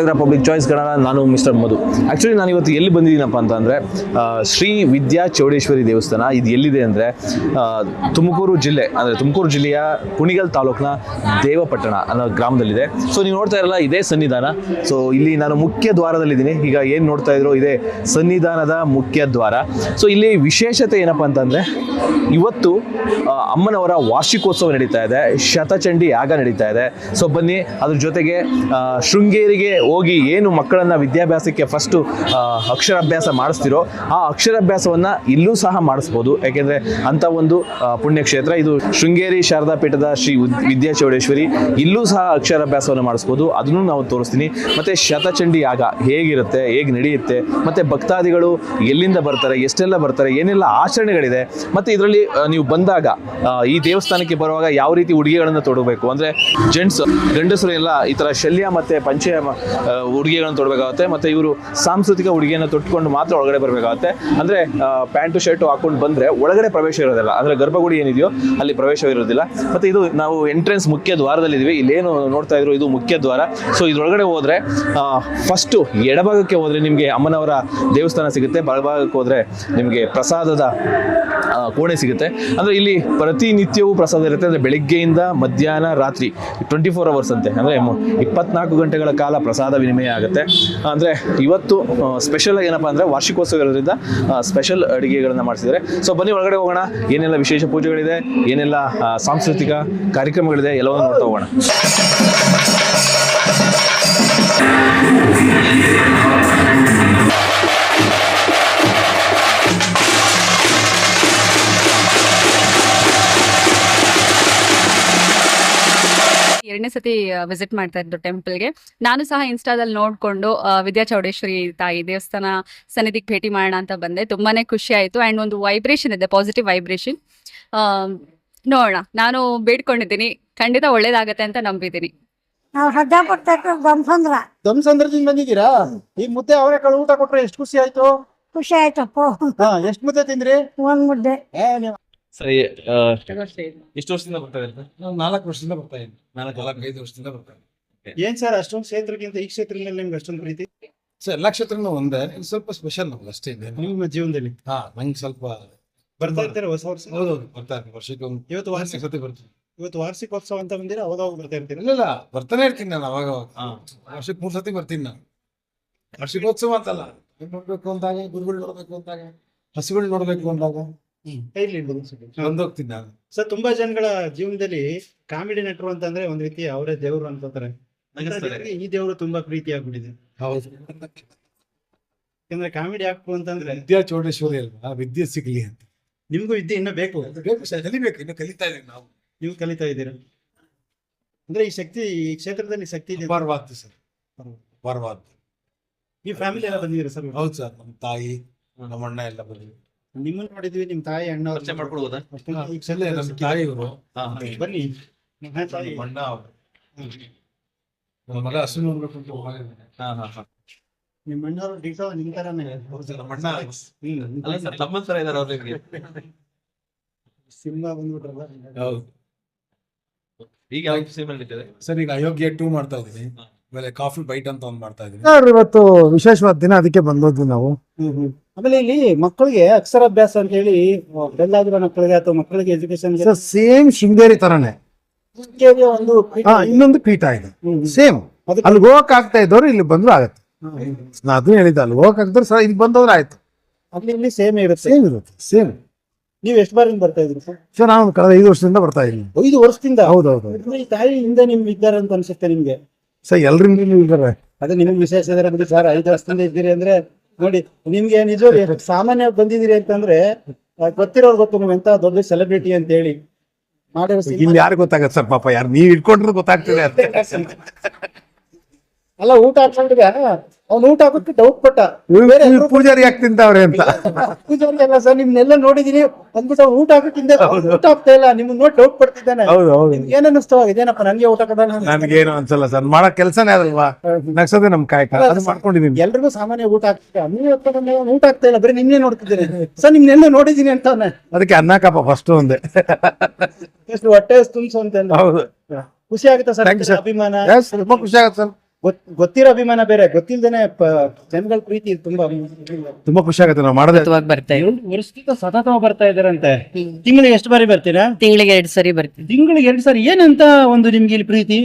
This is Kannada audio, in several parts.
ಇದ್ದೀರಾ ಪಬ್ಲಿಕ್ ಚಾಯ್ಸ್ ಕನ್ನಡ. ನಾನು ಮಿಸ್ಟರ್ ಮಧು. ಆ್ಯಕ್ಚುಲಿ ನಾನು ಇವತ್ತು ಎಲ್ಲಿ ಬಂದಿದ್ದೀನಪ್ಪ ಅಂತಂದರೆ ಶ್ರೀ ವಿದ್ಯಾ ಚೌಡೇಶ್ವರಿ ದೇವಸ್ಥಾನ. ಇದು ಎಲ್ಲಿದೆ ಅಂದರೆ ತುಮಕೂರು ಜಿಲ್ಲೆ, ಅಂದರೆ ತುಮಕೂರು ಜಿಲ್ಲೆಯ ಕುಣಿಗಲ್ ತಾಲೂಕಿನ ದೇವಪಟ್ಟಣ ಅನ್ನೋ ಗ್ರಾಮದಲ್ಲಿದೆ. ಸೊ ನೀವು ನೋಡ್ತಾ ಇರಲ್ಲ, ಇದೇ ಸನ್ನಿಧಾನ. ಸೊ ಇಲ್ಲಿ ನಾನು ಮುಖ್ಯ ದ್ವಾರದಲ್ಲಿದ್ದೀನಿ. ಈಗ ಏನು ನೋಡ್ತಾ ಇದ್ರು ಇದೇ ಸನ್ನಿಧಾನದ ಮುಖ್ಯ ದ್ವಾರ. ಸೊ ಇಲ್ಲಿ ವಿಶೇಷತೆ ಏನಪ್ಪ ಅಂತಂದರೆ ಇವತ್ತು ಅಮ್ಮನವರ ವಾರ್ಷಿಕೋತ್ಸವ ನಡೀತಾ ಇದೆ, ಶತಚಂಡಿ ಯಾಗ ನಡೀತಾ ಇದೆ. ಸೊ ಬನ್ನಿ, ಅದ್ರ ಜೊತೆಗೆ ಶೃಂಗೇರಿಗೆ ಹೋಗಿ ಏನು ಮಕ್ಕಳನ್ನು ವಿದ್ಯಾಭ್ಯಾಸಕ್ಕೆ ಫಸ್ಟು ಅಕ್ಷರಾಭ್ಯಾಸ ಮಾಡಿಸ್ತಿರೋ ಆ ಅಕ್ಷರಾಭ್ಯಾಸವನ್ನು ಇಲ್ಲೂ ಸಹ ಮಾಡಿಸ್ಬೋದು. ಯಾಕೆಂದರೆ ಅಂಥ ಒಂದು ಪುಣ್ಯಕ್ಷೇತ್ರ ಇದು. ಶೃಂಗೇರಿ ಶಾರದಾ ಪೀಠದ ಶ್ರೀ ವಿದ್ಯಾ ಚೌಡೇಶ್ವರಿ, ಇಲ್ಲೂ ಸಹ ಅಕ್ಷರಾಭ್ಯಾಸವನ್ನು ಮಾಡಿಸ್ಬೋದು. ಅದನ್ನು ನಾವು ತೋರಿಸ್ತೀನಿ. ಮತ್ತು ಶತಚಂಡಿ ಯಾಗ ಹೇಗಿರುತ್ತೆ, ಹೇಗೆ ನಡೆಯುತ್ತೆ, ಮತ್ತು ಭಕ್ತಾದಿಗಳು ಎಲ್ಲಿಂದ ಬರ್ತಾರೆ, ಎಷ್ಟೆಲ್ಲ ಬರ್ತಾರೆ, ಏನೆಲ್ಲ ಆಚರಣೆಗಳಿದೆ, ಮತ್ತು ಇದರಲ್ಲಿ ನೀವು ಬಂದಾಗ ಈ ದೇವಸ್ಥಾನಕ್ಕೆ ಬರುವಾಗ ಯಾವ ರೀತಿ ಉಡುಗೆಗಳನ್ನು ತೊಡಬೇಕು, ಅಂದರೆ ಜೆಂಟ್ಸ್ ಗಂಡಸರು ಎಲ್ಲ ಈ ಥರ ಶಲ್ಯ ಮತ್ತು ಪಂಚೆ ಉಡುಗೆಗಳನ್ನು ತೊಡಬೇಕಾಗುತ್ತೆ. ಮತ್ತು ಇವರು ಸಾಂಸ್ಕೃತಿಕ ಉಡುಗೆಯನ್ನು ತೊಟ್ಕೊಂಡು ಮಾತ್ರ ಒಳಗಡೆ ಬರಬೇಕಾಗುತ್ತೆ. ಅಂದರೆ ಪ್ಯಾಂಟು ಶರ್ಟು ಹಾಕೊಂಡು ಬಂದರೆ ಒಳಗಡೆ ಪ್ರವೇಶ ಇರೋದಿಲ್ಲ, ಅಂದರೆ ಗರ್ಭಗುಡಿ ಏನಿದೆಯೋ ಅಲ್ಲಿ ಪ್ರವೇಶ ಇರೋದಿಲ್ಲ. ಮತ್ತು ಇದು ನಾವು ಎಂಟ್ರೆನ್ಸ್ ಮುಖ್ಯ ದ್ವಾರದಲ್ಲಿದ್ದೀವಿ. ಇಲ್ಲೇನು ನೋಡ್ತಾ ಇದ್ರು ಇದು ಮುಖ್ಯ ದ್ವಾರ. ಸೊ ಇದ್ರೊಳಗಡೆ ಹೋದರೆ ಫಸ್ಟು ಎಡಭಾಗಕ್ಕೆ ಹೋದರೆ ನಿಮಗೆ ಅಮ್ಮನವರ ದೇವಸ್ಥಾನ ಸಿಗುತ್ತೆ, ಬಲಭಾಗಕ್ಕೆ ಹೋದರೆ ನಿಮಗೆ ಪ್ರಸಾದದ ಕೋಣೆ ಸಿಗುತ್ತೆ. ಅಂದರೆ ಇಲ್ಲಿ ಪ್ರತಿನಿತ್ಯವೂ ಪ್ರಸಾದ ಇರುತ್ತೆ. ಅಂದರೆ ಬೆಳಿಗ್ಗೆಯಿಂದ ಮಧ್ಯಾಹ್ನ ರಾತ್ರಿ 24 hours ಅಂತೆ, ಅಂದರೆ 24 ಗಂಟೆಗಳ ಕಾಲ ಪ್ರಸಾದ ವಿನಿಮಯ ಆಗುತ್ತೆ. ಅಂದರೆ ಇವತ್ತು ಸ್ಪೆಷಲ್ ಏನಪ್ಪ ಅಂದರೆ ವಾರ್ಷಿಕೋತ್ಸವ ಇರೋದ್ರಿಂದ ಸ್ಪೆಷಲ್ ಅಡುಗೆಗಳನ್ನು ಮಾಡಿಸಿದ್ದಾರೆ. ಸೊ ಬನ್ನಿ ಒಳಗಡೆ ಹೋಗೋಣ. ಏನೆಲ್ಲ ವಿಶೇಷ ಪೂಜೆಗಳಿದೆ, ಏನೆಲ್ಲ ಸಾಂಸ್ಕೃತಿಕ ಕಾರ್ಯಕ್ರಮಗಳಿದೆ, ಎಲ್ಲವನ್ನು ನೋಡ್ತಾ ಹೋಗೋಣ. ಎರಡನೇ ಸತಿ ವಿಸಿಟ್ ಮಾಡ್ತಾ ಇದ್ದು ಟೆಂಪಲ್ಗೆ. ನಾನು ಸಹ ಇನ್ಸ್ಟಾದಲ್ಲಿ ನೋಡಿಕೊಂಡು ವಿದ್ಯಾ ಚೌಡೇಶ್ವರಿ ತಾಯಿ ದೇವಸ್ಥಾನ ಸನ್ನಿಧಿಗೆ ಭೇಟಿ ಮಾಡೋಣ ಅಂತ ಬಂದೆ. ತುಂಬಾ ಖುಷಿ ಆಯಿತು. ಆ್ಯಂಡ್ ಒಂದು ವೈಬ್ರೇಷನ್ ಇದೆ, ಪಾಸಿಟಿವ್ ವೈಬ್ರೇಷನ್. ನೋಡೋಣ, ನಾನು ಬೇಡ್ಕೊಂಡಿದ್ದೀನಿ, ಖಂಡಿತ ಒಳ್ಳೇದಾಗತ್ತೆ ಅಂತ ನಂಬಿದ್ದೀನಿ. ನಾವು ಶ್ರದ್ಧಾ ಪಡ್ತಕ್ಕ ದಂಸಂದ್ರದಿಂದ ಬಂದಿದ್ದೀರಾ? ಈಗ ಮುದ್ದೆ ಅವರೆಕಾಳು ಊಟ ಕೊಟ್ರೆ ಎಷ್ಟು ಖುಷಿ ಆಯ್ತು? ಖುಷಿ ಆಯ್ತಪ್ಪ. ಎಷ್ಟು ಮುದ್ದೆ ತಿಂದ್ರಿ? ಒಂದ್ ಮುದ್ದೆ. ಸರಿ, ಎಷ್ಟು ವರ್ಷದಿಂದ ಬರ್ತಾ ಇದ್ದಾರೆ? 4 ವರ್ಷದಿಂದ ಬರ್ತಾ ಇದ್ದೀನಿ. 4-5 ವರ್ಷದಿಂದ ಬರ್ತಾ ಇದ್ದೀನಿ. ಏನ್ ಸರ್ ಅಷ್ಟೊಂದು ಕ್ಷೇತ್ರಕ್ಕಿಂತ ಈ ಕ್ಷೇತ್ರದಲ್ಲಿ ನಿಮ್ಗೆ ಅಷ್ಟೊಂದು ಪ್ರೀತಿ? ಸರ್ ಎಲ್ಲಾ ಕ್ಷೇತ್ರನೂ ಒಂದೇ, ಸ್ವಲ್ಪ ಸ್ಪೆಷಲ್ ನಮ್ಗೆ ಅಷ್ಟೇ ಇದೆ ನಿಮ್ಮ ಜೀವನದಲ್ಲಿ. ನಂಗೆ ಸ್ವಲ್ಪ ಬರ್ತಾ ಇರ್ತಾರೆ ಹೊಸ ವರ್ಷ? ಹೌದೌದು, ಬರ್ತಾ ಇರ್ತೀನಿ. ವರ್ಷಕ್ಕೆ ಇವತ್ತು ವಾರ್ಷಿಕ ಸತಿ ಬರ್ತೀನಿ. ಇವತ್ತು ವಾರ್ಷಿಕೋತ್ಸವ ಅಂತ ಬಂದಿರಾ? ಅವಾಗ ಬರ್ತಾ ಇರ್ತೀರಾ? ಇಲ್ಲ, ಬರ್ತಾನೆ ಇರ್ತೀನಿ ನಾನು. ಅವಾಗ ವರ್ಷಕ್ಕೆ 3 ಸತಿ ಬರ್ತೀನಿ ನಾನು. ವಾರ್ಷಿಕೋತ್ಸವ ಅಂತಲ್ಲ, ನೋಡ್ಬೇಕು ಅಂದಾಗ, ಗುರುಗಳು ನೋಡ್ಬೇಕು ಅಂದಾಗ, ಹಸುಗಳು ನೋಡ್ಬೇಕು ಅಂದಾಗ ಬಂದೋಗ್ತೀನಿ ನಾನು. ಸರ್, ತುಂಬಾ ಜನಗಳ ಜೀವನದಲ್ಲಿ ಕಾಮಿಡಿ ನಟರು ಅಂತಂದ್ರೆ ಒಂದ್ ರೀತಿ ಅವರೇ ದೇವ್ರು ಅನ್ಕೋತಾರೆ. ಈ ದೇವ್ರು ತುಂಬಾ ಪ್ರೀತಿ ಆಗ್ಬಿಟ್ಟಿದೆ. ಹೌದು, ಯಾಕಂದ್ರೆ ಕಾಮಿಡಿ ಹಾಕು ಅಂತಂದ್ರೆ ವಿದ್ಯಾ ಚೌಡೇಶ್ವರಿ ಅಲ್ವಾ, ವಿದ್ಯೆ ಸಿಗ್ಲಿ ಅಂತ. ನಿಮ್ಗೂ ವಿದ್ಯೆ ಇನ್ನ ಬೇಕು ಸರ್, ಕಲಿಬೇಕು, ಇನ್ನು ಕಲಿತಾ ಇದೀವಿ ನಾವು. ನೀವು ಕಲಿತಾ ಇದ್ದೀರಾ ಅಂದ್ರೆ ಈ ಶಕ್ತಿ, ಈ ಕ್ಷೇತ್ರದಲ್ಲಿ ಶಕ್ತಿ ಇದೆ. ಅಪಾರವಾದ್ದು ಸರ್, ಅಪಾರವಾದ್ದು. ಈ ಫ್ಯಾಮಿಲಿ ಎಲ್ಲ ಬಂದಿದ್ದೀರಾ ಸರ್? ಹೌದು ಸರ್, ನಮ್ಮ ತಾಯಿ ನಮ್ಮ ಅಣ್ಣ ಎಲ್ಲ ಬಂದಿದ್ದೀವಿ. ನಿಮ್ಮನ್ನ ನೋಡಿದ್ವಿ, ನಿಮ್ ತಾಯಿ ಅಣ್ಣ ಮಾಡ್ಕೊಳ್ಬೋದಾ? ಈಗ ಸಲ ನಮ್ಮ ತಾಯಿ ಇವರು ಬನ್ನಿ. ನಮ್ಮ ಅಣ್ಣ ಅವರು, ನನ್ನ ಮಗ ಹಸು ನೋಡ್ಬೇಕು ಅಂತ ಹೋಗಿದ್ದಾನೆ. ನಿಮ್ಮ ಅಣ್ಣವರು ಡಿಟೋ ನಿಮ್ ತರಾನೇ. ನಮ್ಮ ಅಣ್ಣ ತಮ್ಮನ್ ತರ ಇದಾರೆ ಅವ್ರಿಗೆ. ಸಿಂಹ ಬಂದ್ಬಿಟ್ರಲ್ಲ. ಹೌದು. ಈಗ ಯಾವ ಸಿನಿಮಾ ನಡೀತಿದೆ ಸರ್? ಈಗ ಅಯೋಗ್ಯ 2 ಮಾಡ್ತಾ ಇದೀನಿ. ಆಮೇಲೆ ಕಾಫಿ ಬೈಟ್ ಅಂತ ಒಂದು ಮಾಡ್ತಾ ಇದೀನಿ. ಇವತ್ತು ವಿಶೇಷವಾದ ದಿನ, ಅದಕ್ಕೆ ಬಂದದ್ದು ನಾವು. ಆಮೇಲೆ ಇಲ್ಲಿ ಮಕ್ಕಳಿಗೆ ಅಕ್ಷರಾಭ್ಯಾಸ ಅಂತ ಹೇಳಿ ಬೆಲ್ಲಾಗಿರೋ ಮಕ್ಕಳಿಗೆ ಅಥವಾ ಮಕ್ಕಳಿಗೆ ಎಜುಕೇಶನ್ ಸೇಮ್ ಶೃಂಗೇರಿ ತರನೇ ಒಂದು ಇನ್ನೊಂದು ಪೀಠ ಇದೆ. ಸೇಮ್ ಅಲ್ಲಿ ಹೋಗಕ್ ಆಗ್ತಾ ಇದ್ದವ್ರು ಇಲ್ಲಿ ಬಂದ್ರು ಆಗತ್ತೆ. ನಾ ಅದು ಹೇಳಿದ್ದೆ, ಅಲ್ಲಿ ಹೋಗಕ್ ಆಗ್ತಾರೆ ಸರ್, ಇಲ್ಲಿ ಬಂದವ್ರು ಆಯ್ತು. ಅಲ್ಲಿ ಇಲ್ಲಿ ಸೇಮ್ ಇರುತ್ತೆ. ಸೇಮ್ ಇರುತ್ತೆ, ಸೇಮ್. ನೀವ್ ಎಷ್ಟು ಬಾರಿಂದ ಬರ್ತಾ ಇದ್ರಿ ಸರ್? ಸರ್, ನಾನು ಕಳೆದ 5 ವರ್ಷದಿಂದ ಬರ್ತಾ ಇದ್ದೀನಿ. 5 ವರ್ಷದಿಂದ? ಹೌದೌದು. ಈ ತಾಯಿಯಿಂದ ನಿಮ್ಗೆ ಇದ್ದಾರೆ ಅಂತ ಅನ್ಸುತ್ತೆ ನಿಮ್ಗೆ? ಸರ್, ಎಲ್ರಿಂದ ಇದ್ದಾರೆ. ಅದೇ ನಿಮ್ಗೆ ವಿಶೇಷ ಇದಾರೆ ಸರ್. 5 ವರ್ಷದಿಂದ ಇದ್ದೀರಿ ಅಂದ್ರೆ ನೋಡಿ, ನಿಮ್ಗೆ ನಿಜವಾಗಿ ಸಾಮಾನ್ಯ ಬಂದಿದ್ದೀರಿ ಅಂತಂದ್ರೆ ಗೊತ್ತಿರೋರು ಗೊತ್ತು ನೀವು ಎಂತ ದೊಡ್ಡ ಸೆಲೆಬ್ರಿಟಿ ಅಂತ ಹೇಳಿ. ಇಲ್ಲಿ ಯಾರು ಗೊತ್ತಾಗತ್ತೆ ಸರ್? ಪಾಪ ಯಾರು ನೀವ್ ಇಟ್ಕೊಂಡ್ರೆ ಗೊತ್ತಾಗ್ತದೆ ಅಂತ. ಅಲ್ಲ, ಊಟ ಹಾಕೊಂಡ್ರೆ ಅವ್ನು ಊಟ ಹಾಕೋದಕ್ಕೆ ಡೌಟ್ ಪಟ್ಟ, ಪೂಜಾರಿ ಯಾಕೆ ತಿಂತಾವ್ರೆ ಅಂತ. ಪೂಜಾರಿ ಅಲ್ಲ ಸರ್, ನಿಮ್ನೆಲ್ಲ ನೋಡಿದೀನಿ ಅಂದ್ಬಿಟ್ಟು ಊಟ ಹಾಕೋಕ್ಕಿಂತ ಊಟ ಆಗ್ತಾ ಇಲ್ಲ, ನಿಮ್ಗೆ ನೋಡಿ ಡೌಟ್ ಪಡ್ತಿದ್ದಾನೆ. ಏನ್ ಅನ್ನಿಸ್ತವ? ಇದೇನಪ್ಪ ನನ್ಗೆ ಊಟ ಕೊಡ? ನನ್ಗೇನು ಅನ್ಸಲ್ಲ ಸರ್, ಮಾಡೋ ಕೆಲ್ಸನೇ ಅದಲ್ವಾ, ನಗ್ಸೋದೇ ನಮ್ ಕಾಯಕ, ಅದು ಮಾಡ್ಕೊಂಡಿದೀನಿ. ಎಲ್ರಿಗೂ ಸಾಮಾನ್ಯ ಊಟ ಆಗ್ತದೆ, ಊಟ ಆಗ್ತಾ ಇಲ್ಲ, ಬರೀ ನಿಮ್ನೆ ನೋಡ್ತಿದ್ದೇನೆ ಸರ್. ನಿಮ್ನೆಲ್ಲ ನೋಡಿದೀನಿ ಅಂತ. ಅದಕ್ಕೆ ಅನ್ನಕಪ್ಪ ಫಸ್ಟ್ ಒಂದೇ ಎಷ್ಟು ಹೊಟ್ಟೆ ತುಂಬಿಸು ಅಂತ. ಹೌದು, ಖುಷಿ ಆಗುತ್ತಾ ಸರ್? ಅಭಿಮಾನ ತುಂಬಾ ಖುಷಿ ಆಗುತ್ತೆ ಸರ್. ಗೊತ್ತಿರೋ ಅಭಿಮಾನ ಬೇರೆ, ಗೊತ್ತಿಲ್ದೇನೆ ಜನಗಳ ಪ್ರೀತಿ ತುಂಬಾ ಖುಷಿ ಆಗುತ್ತೆ ನಾವು ಮಾಡೋದೇ. ಬರ್ತಾ ಇದೆ. ವರ್ಷದಿಂದ ಸತತವಾಗಿ ಬರ್ತಾ ಇದಾರಂತೆ. ತಿಂಗಳಿಗೆ ಎಷ್ಟು ಬಾರಿ ಬರ್ತೀರಾ? ತಿಂಗಳಿಗೆ 2 ಸರಿ ಬರ್ತೀವಿ. ತಿಂಗಳಿಗೆ 2 ಸಾರಿ. ಏನಂತ ಒಂದು ನಿಮ್ಗೆ ಇಲ್ಲಿ ಪ್ರೀತಿ?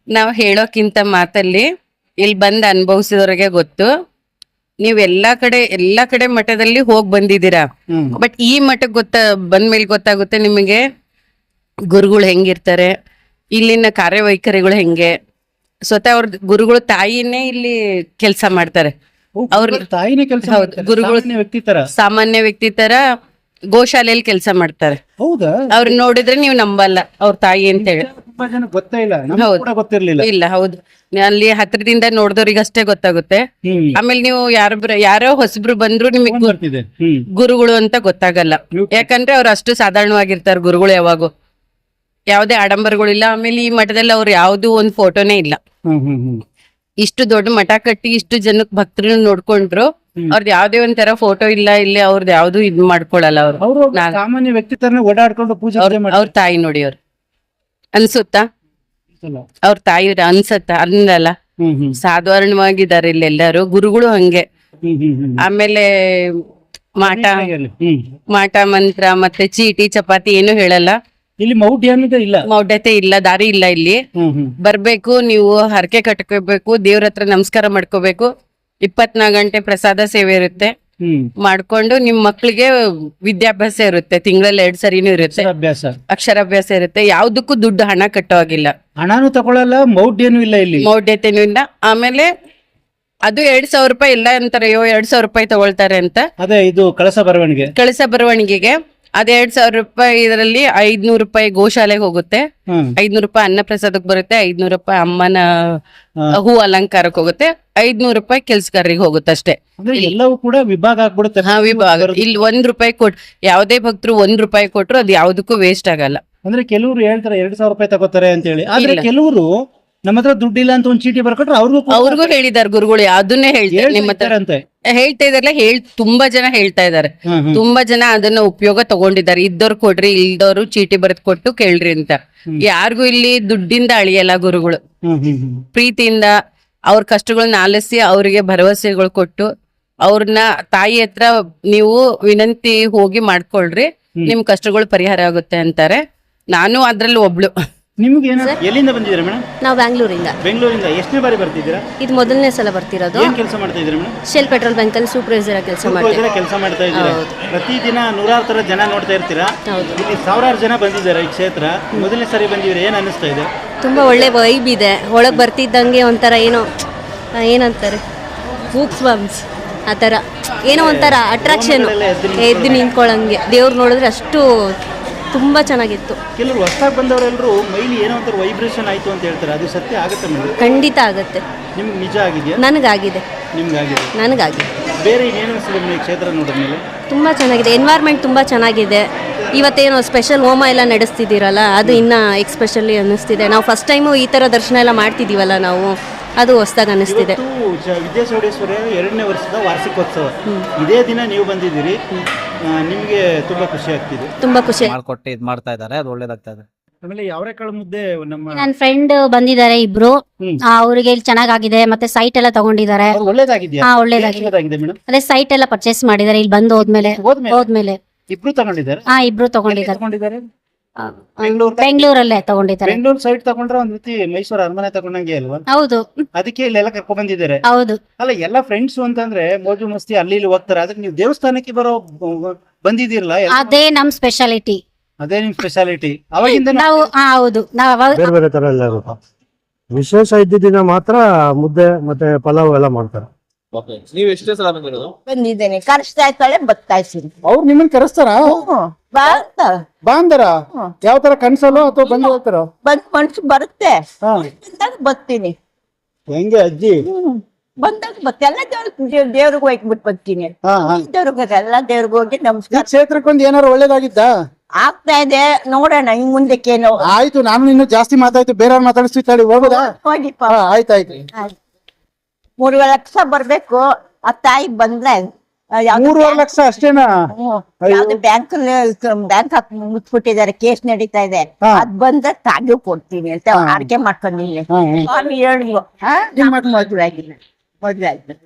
ನಾವು ಹೇಳೋಕ್ಕಿಂತ ಮಾತಲ್ಲಿ ಇಲ್ಲಿ ಬಂದು ಅನುಭವಿಸಿದವ್ರಿಗೆ ಗೊತ್ತು. ನೀವ್ ಎಲ್ಲಾ ಕಡೆ ಮಠದಲ್ಲಿ ಹೋಗ್ ಬಂದಿದ್ದೀರಾ, ಬಟ್ ಈ ಮಠಕ್ಕೆ ಬಂದ್ಮೇಲೆ ಗೊತ್ತಾಗುತ್ತೆ ನಿಮಗೆ ಗುರುಗಳು ಹೆಂಗಿರ್ತಾರೆ, ಇಲ್ಲಿನ ಕಾರ್ಯವೈಖರಿಗಳು ಹೆಂಗೆ. ಸ್ವತಃ ಅವ್ರ ಗುರುಗಳು ತಾಯಿನೇ ಇಲ್ಲಿ ಕೆಲಸ ಮಾಡ್ತಾರೆ. ಅವ್ರ ತಾಯಿನೇ ಕೆಲಸ. ಗುರುಗಳು ವ್ಯಕ್ತಿ ತರ, ಸಾಮಾನ್ಯ ವ್ಯಕ್ತಿ ತರ ಗೋಶಾಲೆಯಲ್ಲಿ ಕೆಲಸ ಮಾಡ್ತಾರೆ. ಹೌದಾ? ಅವ್ರ ನೋಡಿದ್ರೆ ನೀವು ನಂಬಲ್ಲ ಅವ್ರ ತಾಯಿ ಅಂತ ಹೇಳಿ. ತುಂಬಾ ಜನ ಗೊತ್ತೇ ಇಲ್ಲ, ನಮ್ಗೂ ಕೂಡ ಗೊತ್ತಿರ್ಲಿಲ್ಲ. ಇಲ್ಲ, ಹೌದು. ಅಲ್ಲಿ ಹತ್ರದಿಂದ ನೋಡಿದವ್ರಿಗೆ ಅಷ್ಟೇ ಗೊತ್ತಾಗುತ್ತೆ. ಆಮೇಲೆ ನೀವು ಯಾರೋ ಹೊಸಬ್ರು ಬಂದ್ರು ನಿಮಗೆ ಬರ್ತಿದೆ ಗುರುಗಳು ಅಂತ ಗೊತ್ತಾಗಲ್ಲ. ಯಾಕಂದ್ರೆ ಅವ್ರು ಅಷ್ಟು ಸಾಧಾರಣವಾಗಿರ್ತಾರೆ ಗುರುಗಳು. ಯಾವಾಗೂ ಯಾವ್ದೇ ಆಡಂಬರಗಳಿಲ್ಲ. ಆಮೇಲೆ ಈ ಮಠದಲ್ಲಿ ಅವ್ರು ಯಾವ್ದು ಒಂದ್ ಫೋಟೋನೇ ಇಲ್ಲ. ಇಷ್ಟು ದೊಡ್ಡ ಮಠ ಕಟ್ಟಿ ಇಷ್ಟು ಜನಕ್ ಭಕ್ತರನ್ನ ನೋಡ್ಕೊಂಡ್ರು ಅವ್ರದ್ದು ಯಾವ್ದೇ ಒಂಥರ ಫೋಟೋ ಇಲ್ಲ, ಇಲ್ಲಿ ಅವ್ರದ್ದು ಯಾವ್ದು ಇದ್ ಮಾಡ್ಕೊಳಲ್ಲ. ಅವರು ಸಾಮಾನ್ಯ ವ್ಯಕ್ತಿ ತರ ಓಡಾಡ್ಕೊಂಡು ಪೂಜೆ ಅವ್ರ ತಾಯಿ ನೋಡಿ ಅವ್ರು ಅನ್ಸುತ್ತಾ? ಅವ್ರ ತಾಯಿ ಅನ್ಸತ್ತ? ಅನ್ನಲ್ಲ. ಸಾಧಾರಣವಾಗಿದ್ದಾರೆ ಇಲ್ಲಿ ಎಲ್ಲರೂ ಗುರುಗಳು ಹಂಗೆ. ಆಮೇಲೆ ಮಾಟ ಮಂತ್ರ ಮತ್ತೆ ಚೀಟಿ ಚಪಾತಿ ಏನು ಹೇಳಲ್ಲ. ಇಲ್ಲಿ ಮೌಢ್ಯತೆ ಇಲ್ಲ, ದಾರಿ ಇಲ್ಲ. ಇಲ್ಲಿ ಬರ್ಬೇಕು, ನೀವು ಹರಕೆ ಕಟ್ಕೋಬೇಕು, ದೇವ್ರ ಹತ್ರ ನಮಸ್ಕಾರ ಮಾಡ್ಕೋಬೇಕು. 24 ಗಂಟೆ ಪ್ರಸಾದ ಸೇವೆ ಇರುತ್ತೆ. ಮಾಡ್ಕೊಂಡು ನಿಮ್ ಮಕ್ಳಿಗೆ ವಿದ್ಯಾಭ್ಯಾಸ ಇರುತ್ತೆ. ತಿಂಗಳಲ್ಲಿ 2 ಸರಿನೂ ಇರುತ್ತೆ ಅಕ್ಷರಾಭ್ಯಾಸ ಇರುತ್ತೆ. ಯಾವ್ದಕ್ಕೂ ದುಡ್ಡು ಹಣ ಕಟ್ಟೋ ಆಗಿಲ್ಲ, ಹಣನೂ ತಗೊಳಲ್ಲ, ಮೌಢ್ಯನೂ ಇಲ್ಲ ಇಲ್ಲಿ, ಮೌಢ್ಯತೆನೂ ಇಲ್ಲ. ಆಮೇಲೆ ಅದು 2,000 ರೂಪಾಯಿ ಇಲ್ಲ ಅಂತಾರೆ. 2,000 ರೂಪಾಯಿ ತಗೊಳ್ತಾರೆ ಅಂತ. ಅದೇ ಇದು ಕಳಸ ಬರವಣಿಗೆಗೆ ಅದ್ 2,000 ರೂಪಾಯಿ. ಇದರಲ್ಲಿ 500 ರೂಪಾಯಿ ಗೋಶಾಲೆಗೆ ಹೋಗುತ್ತೆ, 500 ರೂಪಾಯಿ ಅನ್ನ ಪ್ರಸಾದಕ್ಕೆ ಬರುತ್ತೆ, 500 ರೂಪಾಯಿ ಅಮ್ಮನ ಹೂ ಅಲಂಕಾರಕ್ಕೆ ಹೋಗುತ್ತೆ, 500 ರೂಪಾಯಿ ಕೆಲ್ಸಗಾರರಿಗೆ ಹೋಗುತ್ತೆ ಅಷ್ಟೇ. ಎಲ್ಲವೂ ಕೂಡ ವಿಭಾಗ ಆಗ್ಬಿಡುತ್ತೆ. ವಿಭಾಗ. ಇಲ್ಲಿ 1 ರೂಪಾಯಿ ಯಾವ್ದೇ ಭಕ್ತರು 1 ರೂಪಾಯಿ ಕೊಟ್ರು ಅದು ಯಾವ್ದಕ್ಕೂ ವೇಸ್ಟ್ ಆಗಲ್ಲ. ಅಂದ್ರೆ ಕೆಲವರು ಹೇಳ್ತಾರೆ 2,000 ರೂಪಾಯಿ ತಗೋತಾರೆ ಅಂತ ಹೇಳಿ. ಆದ್ರೆ ಕೆಲವರು ನಮ್ಮ ಹತ್ರ ದುಡ್ಡಿಲ್ಲ ಅಂತ ಒಂದ್ ಚೀಟಿ ಬರ್ಕೊಟ್ರೆ ಅವ್ರಿಗೂ ಹೇಳಿದಾರೆ ಗುರುಗಳು. ಅದನ್ನೇ ಹೇಳ್ತಾರೆ ನಿಮ್ಮ ಹತ್ರ ಹೇಳ್ತಾ ಇದಾರಲ್ಲ. ತುಂಬಾ ಜನ ಹೇಳ್ತಾ ಇದಾರೆ. ತುಂಬಾ ಜನ ಅದನ್ನ ಉಪಯೋಗ ತಗೊಂಡಿದ್ದಾರೆ. ಇದ್ದವ್ರು ಕೊಡ್ರಿ, ಇಲ್ದವ್ರು ಚೀಟಿ ಬರೆದ್ ಕೊಟ್ಟು ಕೇಳ್ರಿ ಅಂತ. ಯಾರಿಗೂ ಇಲ್ಲಿ ದುಡ್ಡಿಂದ ಅಳಿಯಲ್ಲ ಗುರುಗಳು. ಪ್ರೀತಿಯಿಂದ ಅವ್ರ ಕಷ್ಟಗಳನ್ನ ಆಲಿಸಿ ಅವ್ರಿಗೆ ಭರವಸೆಗಳು ಕೊಟ್ಟು ಅವ್ರನ್ನ ತಾಯಿ ಹತ್ರ ನೀವು ವಿನಂತಿ ಹೋಗಿ ಮಾಡ್ಕೊಳ್ರಿ, ನಿಮ್ ಕಷ್ಟಗಳು ಪರಿಹಾರ ಆಗುತ್ತೆ ಅಂತಾರೆ. ನಾನು ಅದ್ರಲ್ಲಿ ಒಬ್ಳು. ನಿಮ್ಗೆ ಎಲ್ಲಿಂದ ಬಂದಿದ್ದೀರಾ ಮೇಡಮ್? ನಾವು ಬೆಂಗಳೂರಿಂದ. ಎಷ್ಟನೇ ಬಾರಿ ಬರ್ತಿದ್ದೀರಾ? ಇದು ಮೊದಲನೇ ಸಲ ಬರ್ತಿರೋದು. ಏನ್ ಕೆಲಸ ಮಾಡ್ತಾ ಇದ್ದೀರಾ ಮೇಡಮ್? ಶೆಲ್ ಪೆಟ್ರೋಲ್ ಬಂಕ್ ಅಲ್ಲಿ ಸೂಪರ್ವೈಸರ್ ಕೆಲಸ ಮಾಡ್ತಾ ಇದ್ದೀರಾ. ಪ್ರತಿದಿನ 100 ತರ ಜನ ನೋಡ್ತಾ ಇರ್ತೀರಾ. ಇಲ್ಲಿ 1000 ಜನ ಬಂದಿದ್ದಾರೆ ಈ ಕ್ಷೇತ್ರ. ಮೊದಲನೇ ಸಾರಿ ಬಂದಿದ್ದೀರಾ, ಏನ್ ಅನಿಸ್ತಾ ಇದೆ? ತುಂಬಾ ಒಳ್ಳೆ ವೈಬ್ ಇದೆ. ಒಳಗೆ ಬರ್ತಿದ್ದಂಗೆ ಒಂಥರ ಏನಂತಾರೆ ಗೂಪ್ಸ್ ಬಂಪ್ಸ್ ಆ ಥರ ಏನೋ ಒಂಥರ ಅಟ್ರಾಕ್ಷನ್, ಎದ್ದು ನಿಂತ್ಕೊಳ್ಳಂಗೆ. ದೇವ್ರು ನೋಡಿದ್ರೆ ಅಷ್ಟು ತುಂಬಾ ಚೆನ್ನಾಗಿತ್ತು. ಕೆಲವರು ಹೊಸದಾಗಿ ಬಂದವರೆಲ್ಲರೂ ಮೈಲಿ ಏನೋ ಒಂಥರ ವೈಬ್ರೇಷನ್ ಆಯ್ತು ಅಂತ ಹೇಳ್ತಾರೆ. ಅದು ಸತ್ಯ ಆಗುತ್ತೆ ಮೇಡಮ್? ಖಂಡಿತ ಆಗುತ್ತೆ. ನಿಮ್ಗೆ ನಿಜ ಆಗಿದೆಯಾ? ನನಗಾಗಿದೆ. ನಿಮ್ಗಾಗಿದೆ? ನನಗಾಗಿದೆ. ಬೇರೆ ಇನ್ನೇನು ಅನಿಸ್ತದೆ ಈ ಕ್ಷೇತ್ರ ನೋಡಿದ್ಮೇಲೆ? ತುಂಬ ಚೆನ್ನಾಗಿದೆ. ಎನ್ವೈರ್ಮೆಂಟ್ ತುಂಬ ಚೆನ್ನಾಗಿದೆ. ಇವತ್ತೇನೋ ಸ್ಪೆಷಲ್ ಹೋಮ ಎಲ್ಲ ನಡೆಸ್ತಿದ್ದೀರಲ್ಲ, ಅದು ಇನ್ನೂ ಎಕ್ಸ್ಪೆಷಲಿ ಅನ್ನಿಸ್ತಿದೆ. ನಾವು ಫಸ್ಟ್ ಟೈಮು ಈ ಥರ ದರ್ಶನ ಎಲ್ಲ ಮಾಡ್ತಿದ್ದೀವಲ್ಲ ನಾವು, ಅದು ಹೊಸದಾಗಿ ಅನ್ನಿಸ್ತಿದೆ. ವಿದ್ಯಾ ಚೌಡೇಶ್ವರಿ 2ನೇ ವರ್ಷದ ವಾರ್ಷಿಕೋತ್ಸವ. ಇದೇ ದಿನ ನೀವು ಬಂದಿದ್ದೀರಿ, ನಿಮಗೆ ತುಂಬಾ ಖುಷಿ ಆಗ್ತಿದೆ. ತುಂಬಾ ಖುಷಿ ಮಾಡ್ಕೊಟ್ಟು ಇದು ಮಾಡ್ತಾ ಇದ್ದಾರೆ, ಅದು ಒಳ್ಳೇದಾಗ್ತಾ ಇದೆ. ಆಮೇಲೆ ಯಾವರೆಕಾಳು ಮುದ್ದೆ ನಮ್ಮ ನನ್ನ ಫ್ರೆಂಡ್ ಬಂದಿದ್ದಾರೆ ಇಬ್ರು, ಅವರಿಗೆ ಇಲ್ಲಿ ಚೆನ್ನಾಗಿದೆ. ಮತ್ತೆ ಸೈಟ್ ಎಲ್ಲ ತಗೊಂಡಿದ್ದಾರೆ. ಒಳ್ಳೇದಾಗಿದೆಯಾ? ಹಾ, ಒಳ್ಳೇದಾಗಿದೆ ಮೇಡಮ್. ಅದೇ ಸೈಟ್ ಎಲ್ಲ ಪರ್ಚೇಸ್ ಮಾಡಿದ್ದಾರೆ ಇಲ್ಲಿ ಬಂದು ಹೋದ್ಮೇಲೆ. ಇಬ್ರು ತಗೊಂಡಿದ್ದಾರೆ? ಹಾ, ಇಬ್ರು ತಗೊಂಡಿದ್ದಾರೆ. ಬೆಂಗಳೂರಲ್ಲೇ ತಗೊಂಡಿದ್ದಾರೆ. ಬೆಂಗಳೂರು ಸೈಟ್ ತಗೊಂಡ್ರೆ ಒಂದ್ ರೀತಿ ಮೈಸೂರು ಅರಮನೆ ತಗೊಂಡಂಗೆ ಅಲ್ವಾ? ಹೌದು, ಅದಕ್ಕೆ ಇಲ್ಲೆಲ್ಲ ಕರ್ಕೊಂಡ್ ಬಂದಿದ್ದಾರೆ. ಹೌದು. ಅಲ್ಲ, ಎಲ್ಲ ಫ್ರೆಂಡ್ಸ್ ಅಂತಂದ್ರೆ ಮೋಜು ಮಸ್ತಿ ಅಲ್ಲಿ ಇಲ್ಲಿ ಹೋಗ್ತಾರೆ. ಅದಕ್ಕೆ ನೀವು ದೇವಸ್ಥಾನಕ್ಕೆ ಬಂದಿದ್ದೀರಲ್ಲ, ಅದೇ ನಮ್ ಸ್ಪೆಷಾಲಿಟಿ. ಅದೇ ನಿಮ್ ಸ್ಪೆಷಾಲಿಟಿ. ಅವಾಗಿಂದ ನಾವು ಹೌದು, ನಾವು ಬೇರೆ ಬೇರೆ ತರ ಎಲ್ಲ ಇರುತ್ತೆ. ವಿಶೇಷ ಇದ್ದ ದಿನ ಮಾತ್ರ ಮುದ್ದೆ ಮತ್ತೆ ಪಲಾವ್ ಎಲ್ಲ ಮಾಡ್ತಾರೆ. ನೀವು ಎಷ್ಟೇ ಸಲ ಬಂದಿರೋದು? ಬಂದಿದ್ದೇನೆ, ಕರೆಸ್ತಾ ಇರ್ತಾಳೆ, ಬರ್ತಾ ಇರ್ತೀನಿ. ಅವ್ರು ನಿಮ್ಮನ್ನ ಕರೆಸ್ತಾರ? ಬಾಂದರ ಯಾವ ತರ ಕನ್ಸಲ್ಲೋ ಅಥವಾ ಬಂದು ಹೋಗ್ತಾರೋ? ಬಂದ್ ಮನ್ಸು ಬರುತ್ತೆ, ಬರ್ತೀನಿ. ಹೆಂಗೆ ಅಜ್ಜಿ? ಬಂದಾಗ ಮತ್ತೆ ಎಲ್ಲ ದೇವ್ರಿಗೆ ಹೋಗ್ಬಿಟ್ಟು ಬರ್ತೀನಿ. ಎಲ್ಲ ದೇವ್ರಿಗೆ ಹೋಗಿ ನಮಸ್ಕಾರ. ಕ್ಷೇತ್ರಕ್ಕೊಂದು ಏನಾರು ಒಳ್ಳೇದಾಗಿದ್ದ ಆಗ್ತಾ ಇದೆ, ನೋಡೋಣ ಇನ್ ಮುಂದಕ್ಕೇನು. ಆಯ್ತು, ನಾನು ಇನ್ನು ಜಾಸ್ತಿ ಮಾತಾಯ್ತು, ಬೇರೆಯವ್ರು ಮಾತಾಡಿಸ್ತಿದ್ದಾಳಿ. ಹೋಗೋದಾ? ಹೋಗಿಪ್ಪ. ಆಯ್ತಾಯ್ತು. 3 ಲಕ್ಷ ಬರ್ಬೇಕು. ಆ ತಾಯಿ ಬಂದ್ರೆ 3.5 ಲಕ್ಷ ಅಷ್ಟೇನಾ? ಯಾವ್ದು ಬ್ಯಾಂಕ್ ಹಾಕಿ ಮುಚ್ಬಿಟ್ಟಿದ್ದಾರೆ, ಕೇಸ್ ನಡೀತಾ ಇದೆ. ಅದ್ ಬಂದ್ರೆ ತಾಗಿಯೂ ಕೊಡ್ತೀನಿ ಅಂತ ಆರ್ಕೆ ಮಾಡ್ಕೊಂಡಿದ್ದೀನಿ. ಸ್ವಾಮಿ ಹೇಳಿದ್ರು ಮದ್ವೆ ಆಗಿಲ್ಲ.